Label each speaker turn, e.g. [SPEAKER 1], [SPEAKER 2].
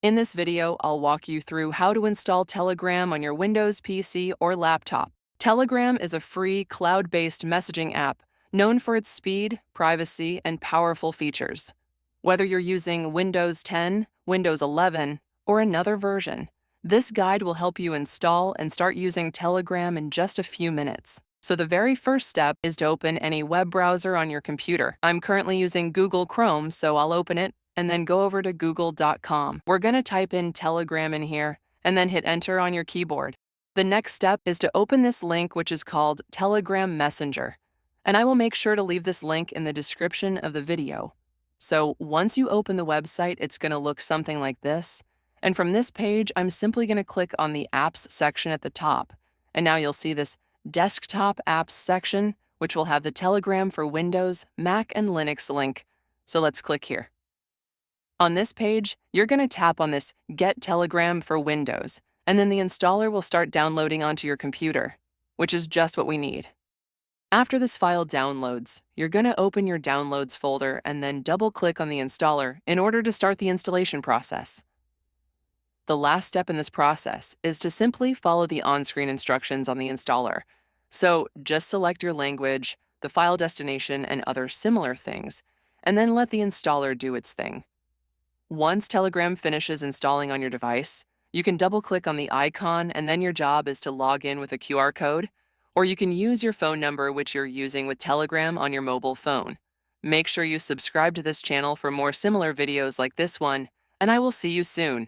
[SPEAKER 1] In this video, I'll walk you through how to install Telegram on your Windows PC or laptop. Telegram is a free, cloud-based messaging app known for its speed, privacy, and powerful features. Whether you're using Windows 10, Windows 11, or another version, this guide will help you install and start using Telegram in just a few minutes. So the very first step is to open any web browser on your computer. I'm currently using Google Chrome, so I'll open it and then go over to google.com. We're going to type in Telegram in here and then hit enter on your keyboard. The next step is to open this link, which is called Telegram Messenger, and I will make sure to leave this link in the description of the video. So once you open the website, it's going to look something like this. And from this page, I'm simply going to click on the Apps section at the top. And now you'll see this Desktop Apps section, which will have the Telegram for Windows, Mac, and Linux link. So let's click here. On this page, you're going to tap on this Get Telegram for Windows, and then the installer will start downloading onto your computer, which is just what we need. After this file downloads, you're going to open your Downloads folder and then double-click on the installer in order to start the installation process. The last step in this process is to simply follow the on-screen instructions on the installer. So just select your language, the file destination, and other similar things, and then let the installer do its thing. Once Telegram finishes installing on your device, you can double-click on the icon, and then your job is to log in with a QR code, or you can use your phone number which you're using with Telegram on your mobile phone. Make sure you subscribe to this channel for more similar videos like this one, and I will see you soon.